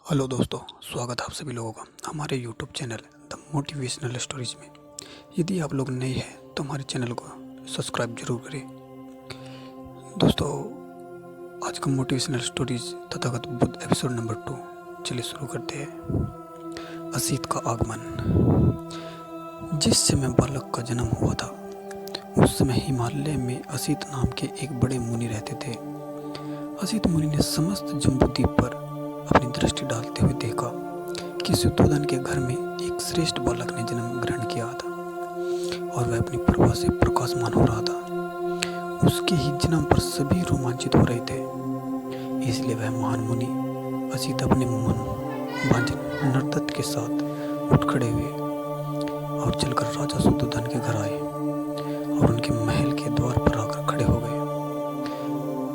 Hello दोस्तों, स्वागत है आप सभी लोगों का हमारे YouTube channel the motivational stories में। यदि आप लोग नए हैं तो हमारे चैनल को सब्सक्राइब जरूर करें। दोस्तों, आज का motivational stories Tathagata Buddha episode number 2 चलिए शुरू करते हैं। असीत का आगमन। जिस समय बालक का जन्म हुआ था उस समय हिमालय में असीत नाम के एक बड़े मुनि रहते थे। असीत मुनि ने समस्त जम्बूद्वीप पर अपनी दृष्टि डालते हुए देखा कि शुद्धोधन के घर में एक श्रेष्ठ बालक ने जन्म ग्रहण किया था और वह अपनी प्रभा से प्रकाशमान हो रहा था। उसके ही जन्म पर सभी रोमांचित हो रहे थे, इसलिए वह महान मुनि असीत अपने मन भांजन नरदत्त के साथ उठ खड़े हुए और चलकर राजा शुद्धोधन के घर आए और उनके महल के द्वार पर आकर खड़े हो गए।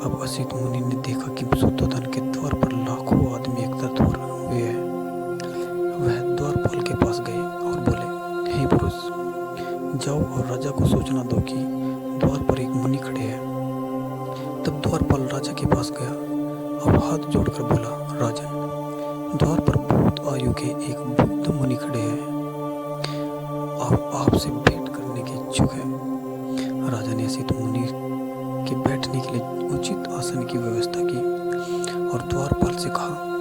अब असीत मुनि ने देखा कि शुद्धोधन के द्वार पर लाखों आदमी एकत्रित हुए हैं। वह द्वारपाल के पास गए और बोले, हे पुरुष, जाओ और राजा को सूचना दो कि द्वार पर एक मुनि खड़े हैं। तब द्वारपाल राजा के पास गया और हाथ जोड़कर बोला, राजन, द्वार पर बहुत आयु के एक बुद्ध मुनि खड़े हैं और आपसे भेंट करने के इच्छुक है। राजा ने असीत मुनि के बैठने के लिए उचित आसन की व्यवस्था की और द्वारपाल से कहा,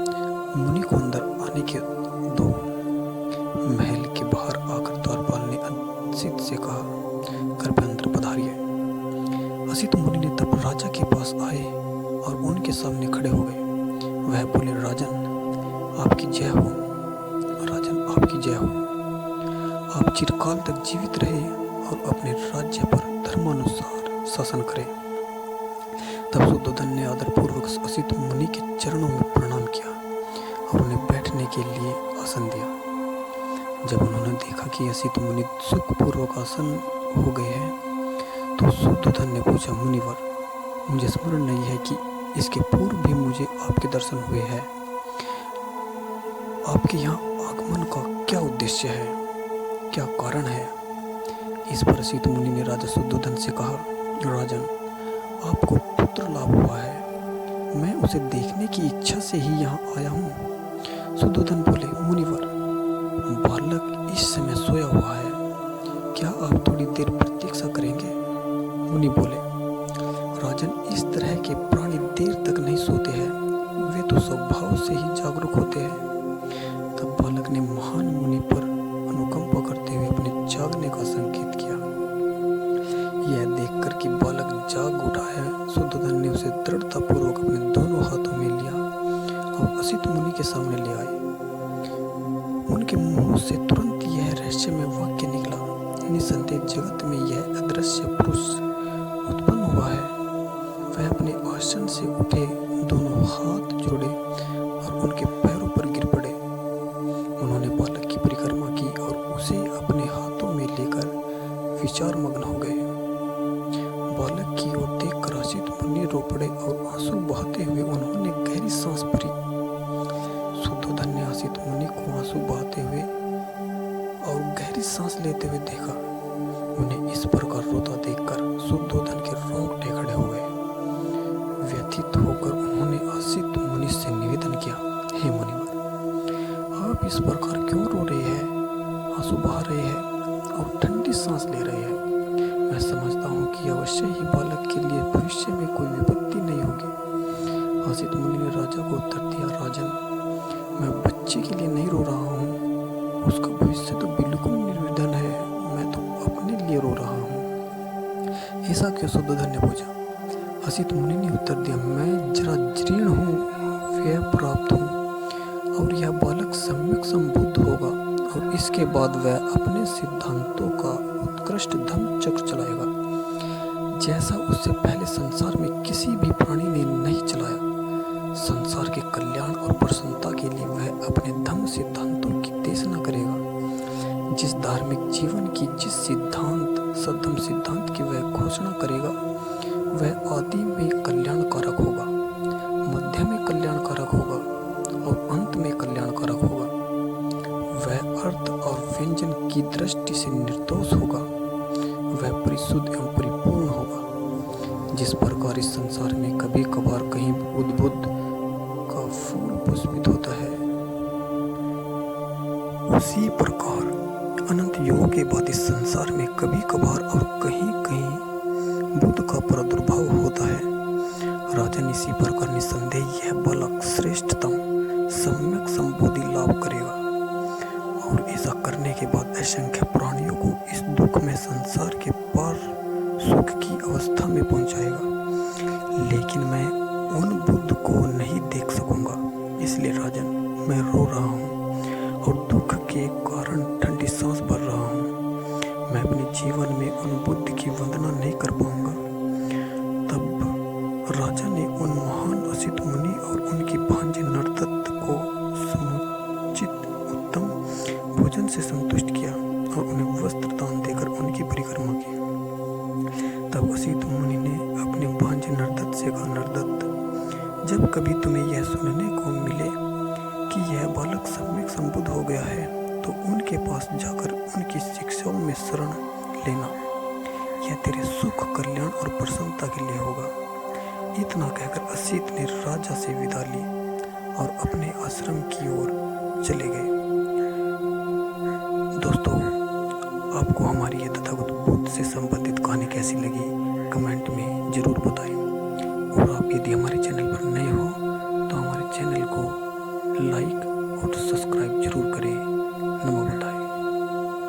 मुनि को अंदर आने के दो। महल के बाहर आकर द्वारपाल ने असीत से कहा, कृपया अंदर पधारिए। असीत मुनि ने तब राजा के पास आए और उनके सामने खड़े हो गए। वह बोले, राजन, आपकी जय हो। राजन, आपकी जय हो। आप चिरकाल तक जीवित रहे और अपने राज्य पर धर्मानुसार शासन करें। तब शुद्धोधन ने आदरपूर्वक असीत मुनि के चरणों में प्रणाम किया और उन्हें बैठने के लिए आसन दिया। जब उन्होंने देखा कि असीत मुनि सुखपूर्वक आसन हो गए हैं तो शुद्धोधन ने पूछा, मुनिवर, मुझे स्मरण नहीं है कि इसके पूर्व भी मुझे आपके दर्शन हुए हैं। आपके यहाँ आगमन का क्या उद्देश्य है, क्या कारण है? इस पर असीत मुनि ने राजा शुद्धोधन से कहा, राजन, आपको पुत्र लाभ हुआ है, मैं उसे देखने की इच्छा से ही यहाँ आया हूँ। शुद्धोधन बोले, मुनिवर, बालक इस समय सोया हुआ है, क्या आप थोड़ी देर प्रतीक्षा करेंगे? मुनि बोले, राजन, इस तरह के प्राणी देर तक नहीं सोते हैं, वे तो स्वभाव से ही जागरूक होते हैं। तब बालक ने महान मुनि पर अनुकंपा करते हुए अपने जागने का संकेत किया। यह देखकर कि बालक जाग उठा है, शुद्धोधन ने उसे दृढ़तापूर्वक अपने दोनों हाथों में लिया और असीत मुनि के सामने ले आए। उनके मुंह से तुरंत यह रहस्यमय वाक्य निकला, निसंदेह जगत में यह अदृश्य पुरुष उत्पन्न हुआ है। वह अपने आसन से उठे, दोनों हाथ जोड़े और उनके पैरों पर गिर पड़े। उन्होंने बालक की परिक्रमा की और उसे अपने हाथों में लेकर विचार मग्न हो गए। बालक की ओर देखकर असीत मुनि रो पड़े और आंसू बहाते हुए उन्होंने गहरी सांस भरी। शुद्धोधन ने असीत मुनि को आंसू बहाते हुए और गहरी सांस लेते हुए देखा। उन्हें इस प्रकार रोता देखकर शुद्धोधन के रोंगटे खड़े हो गए। व्यथित होकर उन्होंने असीत मुनि से निवेदन किया, हे मुनिवर, आप इस प्रकार क्यों रो रहे हैं, आंसू बहा रहे हैं और ठंडी सांस ले रहे हैं? मैं समझता हूँ कि अवश्य ही बालक के लिए भविष्य में कोई विपत्ति नहीं होगी। असीत मुनि ने राजा को उत्तर दिया, राजन, मैं बच्चे के लिए नहीं रो रहा हूँ, उसका भविष्य तो बिल्कुल निर्विघ्न है, मैं तो अपने लिए रो रहा हूँ। ऐसा क्यों? शुद्धोधन ने पूछा। असीत मुनि ने उत्तर दिया, मैं जरा जीर्ण हूँ, व्यय प्राप्त हूँ और यह बालक सम्यक संबुद्ध होगा और इसके बाद वह अपने सिद्धांतों का उत्कृष्ट धम्म चक्र चलाएगा, जैसा उससे पहले संसार में किसी भी प्राणी ने नहीं चलाया। संसार के कल्याण और प्रसन्नता के लिए वह अपने धम्म सिद्धांतों की देशना करेगा। जिस धार्मिक जीवन की जिस सिद्धांत सद्धम्म सिद्धांत की वह घोषणा करेगा, वह आदि में कल्याणकारक होगा, मध्य में कल्याणकारक होगा और अंत में कल्याणकारक होगा। वह अर्थ और व्यंजन की दृष्टि से निर्दोष होगा, वह परिशुद्ध एवं परिपूर्ण होगा। जिस प्रकार इस संसार में कभी कभार कहीं बुद्ध का फूल पुष्पित होता है, उसी प्रकार अनंत युगों के बाद इस संसार में कभी कभार और कहीं कहीं बुद्ध का प्रादुर्भाव होता है। राजन, इसी प्रकार निसंदेह यह बालक श्रेष्ठतम सम्यक संबोधि लाभ करेगा और ऐसा करने के बाद असंख्य प्राणियों को इस दुख में संसार के पार सुख की अवस्था में पहुंचाएगा। लेकिन मैं उन बुद्ध को नहीं देख सकूंगा, इसलिए राजन मैं रो रहा हूँ और दुख के कारण ठंडी सांस भर रहा हूँ। मैं अपने जीवन में उन बुद्ध की वंदना नहीं कर पाऊंगा। तब राजा ने उन महान असित मुनि और उनकी भांजे नरदत्त को समुचित उत्तम भोजन से संतुष्ट किया और उन्हें वस्त्र दान देकर उनकी परिक्रमा की। तब असित मुनि ने अपने भांजे नरदत्त से कहा, नरदत्त, जब कभी तुम्हें यह सुनने को मिले कि यह बालक सम्यक संबुद्ध हो गया है तो उनके पास जाकर उनकी शिक्षाओं में शरण लेना। यह तेरे सुख, कल्याण और प्रसन्नता के लिए होगा। इतना कहकर असित ने राजा से विदा ली और अपने आश्रम की ओर चले गए। दोस्तों, आपको हमारी ये तथागत बुद्ध से संबंधित कहानी कैसी लगी कमेंट में जरूर बताएं।